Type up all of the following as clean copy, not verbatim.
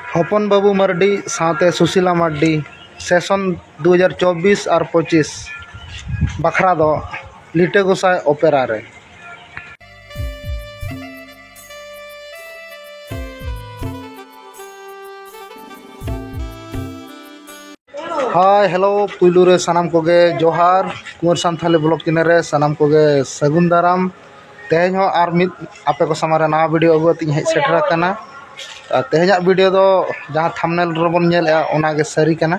हपन बाबू मार्डी साथे सुशीला मार्डी सेशन 2024 और 25 बखरा दो लिटे गोसाई ओपेरा रे। हाय हेलो पुलू रे सनाम कोगे जोहार कुंवर सांथाली ब्लॉक किनारे सनाम कोगे सगुन दाराम तेज हो आर मिद आपे को समारे नवा वीडियो अगु तीन हेज सेटरा कना। तेज वीडियो दो जहाँ थंबनेल रबन नेलया ओनागे सरी कना।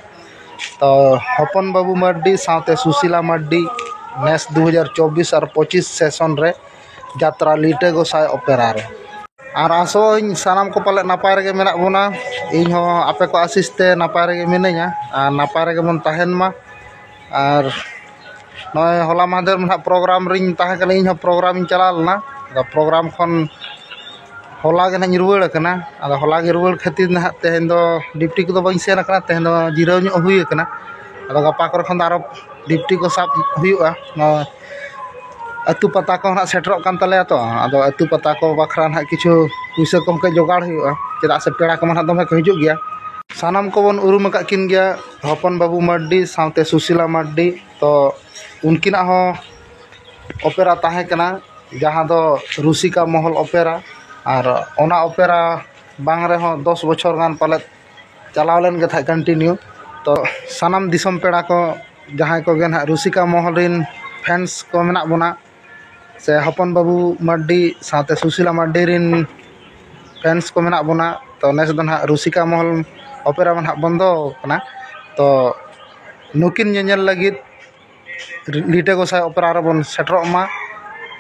तो हपन बाबू मार्डी साथे सुशीला मार्डी नेस 2024 और 25 सेशन रे यात्रा लिटे गोसाई ओपेरा रे। और आसो सानाम को पाले नपाय रेगे मेना बोना इन हो आपे को आशीष ते नपाय रेगे मिनैया और नपाय रेगे बन तहन मा। और नय होला मादर में प्रोग्राम रिन ताहे कने इन हो प्रोग्राम इन चला लना प्रोग्राम खन होला के ना रुवाड़ कना। आदा होला के रुवाड़ खातिर ना तेहन दो डिप्टी को बइन सेन कना तेहन दो जिराव ᱧᱚᱜ हुई कना। आदा गपा कर खन आरो डिप्टी को साब हुआ अतु पता को ना सेटरोक कान तले तो आदो अतु पता को बखरा ना किछु पुइसा को के जोगाड़ हुआ चेदा से पेड़ा को ना दमे को हिजु गया। सानाम को बन उरुम का किन गया हपन बाबू मार्डी साथे सुशीला मार्डी। तो उनकिना हो ओपेरा ताहे कना जहाँ दो रुसिका महल ओपेरा और ओना ओपेरा बांग रे हो 10 बछर गान पाले चलाव लेन गे था कंटिन्यू। तो सानाम दिसम पेड़ा को जहाँ को गे ना रुसिका महल रिन फैंस को मेना बोना से हपन बाबू मार्डी साथे सुशीला मार्डी रिन फैंस को मेना बोना। तो नेस दो ना रुसिका महल ओपेरा में बंदो कना। तो नुकिन नेल लगित लिटे गोसाई ओपेरा रे बन सेटरोक मा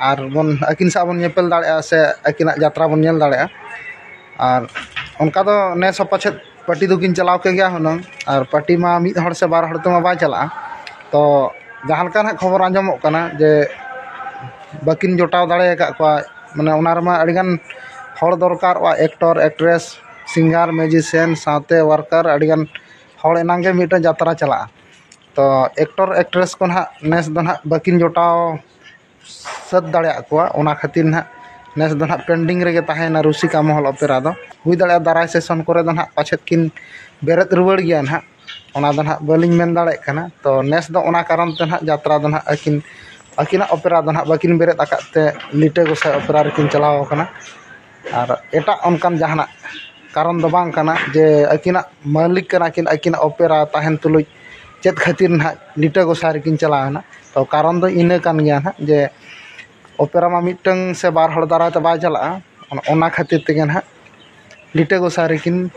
और बन अकिन सा बन नेपेल दाड़े से अकिना यात्रा बन नेल दाड़े। और उनका तो नेस पाछे पार्टी दुकिन चलाव के गया हुनंग और पार्टी मा मिद हड़ से बार हड़ तो बा चला। तो जहाँ लका ना खबर आंजमोग कना जे बाकिन जोटाव दाड़े का माने उनार मा अडिगान हड़ दरकार एक्टर एक्ट्रेस सिंगर म्यूजिशियन साथे वर्कर अडिगान हड़ एनांगे मिटन यात्रा चला। तो एक्टर एक्ट्रेस को ना नेस दो ना बाकिन जोटाव सद दाड़े को ओना खातिर ना नेस दो ना पेंडिंग रेगे ताहेना रुसिका महल ओपेरा दो हुई दाड़े दाराय सेशन करे दो ना पाछेत किन बेरेत रुवाड़ गया ना ओना दो ना बालिंग मेन दाड़े कना। तो नेस दो ओना कारण ते ना यात्रा दो ना अकिना ओपेरा दो ना बाकिन बेरेत आकाते लिटे गोसाई ओपेरा रेकिन चलाव कना। और एटा अनकान जहाना कारण दो बांग कना जे अकिना मालिक कना किन अकिना ओपेरा ताहेन तुलुज चेत खातिर ना लिटे गोसाई रेकिन चलावना। तो कारण दो इने कान गया ना जे ओपेरा मा मिटंग से बार हड़ दाराय ते बाय चला ओना खातिर तेगे ना लिटे गोसाई रेकिन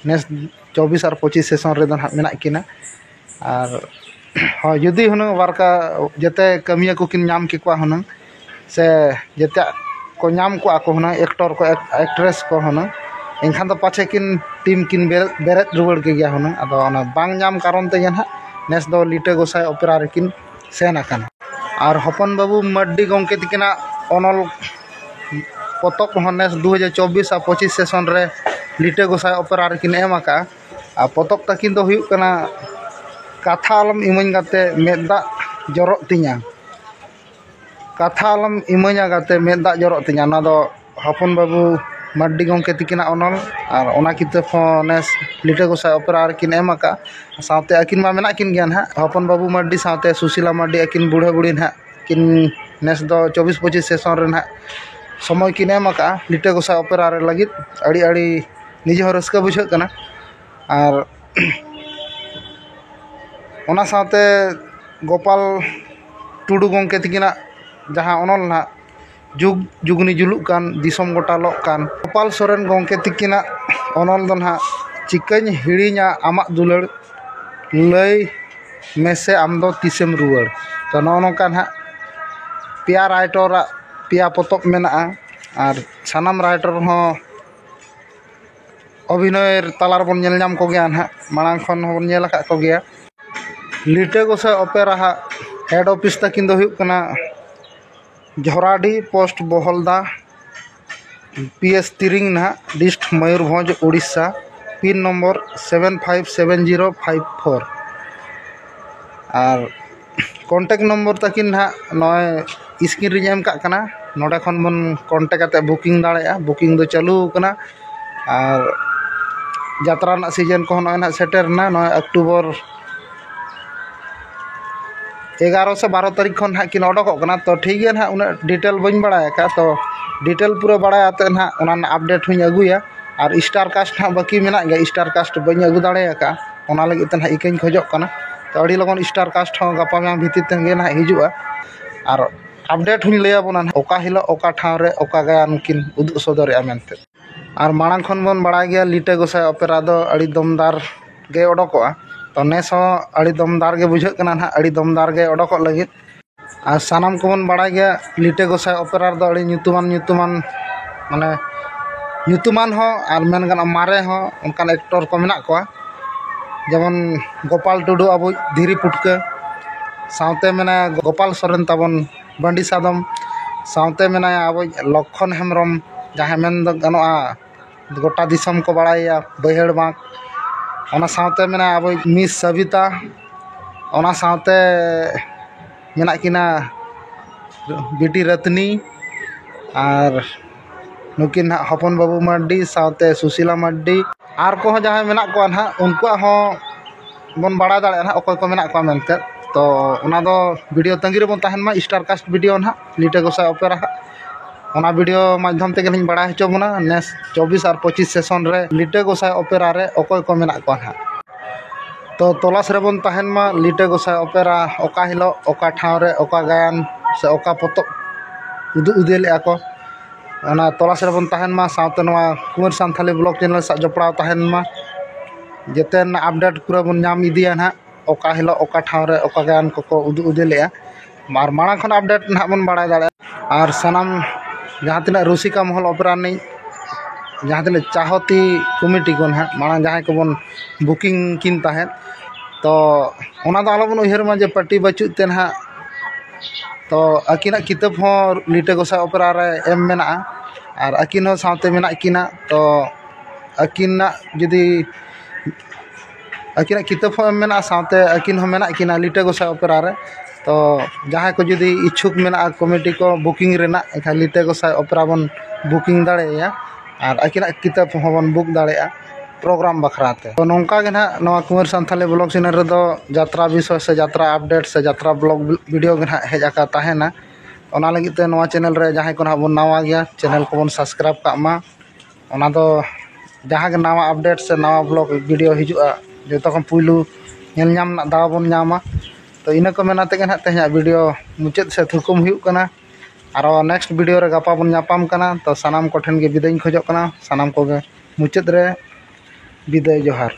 नेस 24 और 25 सेशन रे दो ना मेना किना। और हाँ जुदी हुनंग वारका जते कमिया को किन नाम के को हुनंग से जते को नाम को आको हुनंग एक्टर को एक्ट्रेस को हुनंग एनखान तो पाछे किन टीम किन बेरेत रुवाड़ के गया हुनंग। आदो ओना बांग नाम कारण ते ना नेस दो लिटे गोसाई ओपेरा रेकिन सेन आकाना। और हपन बाबू मार्डी गंके तिकिना अनल पतक नेस 2024 और 25 सेशन रे लिटे गोसाई ओपेरा रेकिन एम आका। आ पतक तकिन दो हुयुग कना कथा आलम इमाኝ गाते मेदा जरक तिया कथा आलम इमाña गाते मेदा जरक तिया ना दो हपन बाबू मार्डी गंके तिकिना अनल। और ओना किताब नेस लिटे गोसाई ओपेरा रेकिन एम आका साथे अकिन मा मेना किन गया ना हपन बाबू मार्डी साथे सुशीला मार्डी अकिन बूढ़े बूढ़ी ना किन नेस दो 24-25 सेशन रे ना समय किन एम आका लिटे गोसाई ओपेरा रे लगित अड़ी अड़ी निजे हो रस्का बुझाग कना। और ओना साथे गोपाल टुडू गंके तिकिना जहाँ अनल ना जुग जुगनी जुलुक कान दिसम गोटा लोक कान गोपाल सोरेन गंके तिकिना अनल दो ना चिकाñ हिड़िña आमाक दुलाड़ लय मेसे आम दो तिसेम रुवाड़। तो नोका ना पेया राइटर पेया पतक मेना और सानाम राइटर हो अभिनय तालार बन नेल नाम को गया ना मांग खन बन नेल आका को गया। लिटे गोसाई ओपेरा हेड ऑफिस तकिन दो हुयुग कना झोराडी पोस्ट बहलदा PS तिरिंग ना डिस्ट मयूरभंज उड़ीसा पिन नम्बर 757054। और कॉन्टेक्ट नम्बर तकिन ना नय स्क्रीन रे एम का कना नोडे खन बन कॉन्टेक्ट बुकिंग दाड़ेया बुकिंग दो चालू कना। और जात्रा ना सीजन को ना सेटेरना ना अक्टूबर 11 से 12 तारीख खन हां किन ओडोकना तो ठीक है ना उना डिटेल बन बड़ा का तो डिटेल पूरा बड़ा आते ना उना अपडेट हुई अगुया और स्टार कास्ट ना बाकी मेना गया स्टार कास्ट बन अगु दाड़े का उना लगी ते ना इकन खोजक कना तो अड़ी लगन स्टार कास्ट हो गपा में भीतर तेगे ना हिजुआ और अपडेट हुई लैया बना ओका हिलो ओका ठाव रे ओका गायन किन उदुग सदर मेनते और मांग खन बन बड़ा गया लिटे गोसाई ऑपेरा दो अड़ी दमदार गे ओडोकआ तो नेस अड़ी दमदार गे बुझे कना ना अड़ी दमदार गे ओडोक लगित और सानाम को बन बड़ा गया लिटे गोसाई ऑपेरा दो अड़ी ᱧᱩᱛᱩᱢᱟᱱ माने ᱧᱩᱛᱩᱢᱟᱱ हो और मेन गाना मारे हो उनकान एक्टर को मेना को जेमन गोपाल टुडू अब धीरी पुटके सावते मेना गोपाल सोरेन तबन बंडी सादम सावते मेना अब लक्षण हेम्ब्रम जहाँ मेन गनोआ गोटा दिसम को बड़ाया बैहड़ बाँक ओना सावते मेना अब मिस सविता ओना सावते मेना किना बिटी रत्नी और नुकिन हपन बाबू मार्डी सावते सुशीला मार्डी और को जहाँ मेना को ना उनको बन बड़ा दाड़े ना अकय को मेना को मेनते तो ओना दो वीडियो तंगी रे बन तहन मा स्टार कास्ट वीडियो ना लिटे गोसाई ऑपेरा ओना वीडियो माध्यम ते लिंग बड़ा हचो बना नेस 24 और 25 सेशन रे लिटे गोसाई ऑपेरा रे अकय को मेना को ना तो तलाश रे बन तहन मा लिटे गोसाई ऑपेरा ओका हिलो ओका ठाव रे ओका गायन से ओका पोतब उदु उदेले आको ओना तलाश रे बन तहन मा सावते नवा कुंवर सांथाली ब्लॉग चैनल सा जपड़ा तहन मा जेतेन अपडेट पूरा बन नाम इदिया ना ओका हिलो ओका ठाव रे ओका गायन को उदु उदेले मार मांग खन अपडेट ना बन बड़ा दाड़े और सनाम जहाँ तीन रुसिका महल ऑपेरा नहीं जहाँ तीन चाहती कमिटी को ना मांग जहाँ को बन बुकिंग किन तहन तो ओना दो आलो बन उहर मा जे पार्टी बचुत ते ना तो अकिना किताब हो लिटे गोसाई ऑपेरा रे एम मेना और अकिन हो सावते मेना किना तो अकिना जुदी अकिना किताब हो एम मेना सावते अकिन हो मेना किना लिटे गोसाई ऑपेरा रे तो जहाँ को जुदी इच्छुक मेना कमिटी को बुकिंग रेना एखा लिटे गोसाई ऑपेरा बन बुकिंग दाड़ेया और अकिना किताब हो बन बुक दाड़ेया प्रोग्राम बखराते तो नौका के ना नवा कुंवर सांथाली ब्लॉग चैनल रे दो यात्रा विषय से यात्रा अपडेट से यात्रा ब्लॉग वीडियो के ना हेज आका ताहेना ओना लगी ते नवा चैनल रे जहाँ को ना बन नवा गया चैनल को बन सब्सक्राइब का मा ओना दो जहाँ के नवा अपडेट से नवा ब्लॉग वीडियो हिजुआ जो तक पुलू नेल नाम ना दावा बन नामा तो इना को मेना ते ना तेहा वीडियो मुचाद से थुकुम हुयुग कना और नेक्स्ट वीडियो रे गपा बन नापाम कना तो सानाम को ठेन गे विदाय खोजक कना सानाम को गे मुचाद रे विदाय जोहार।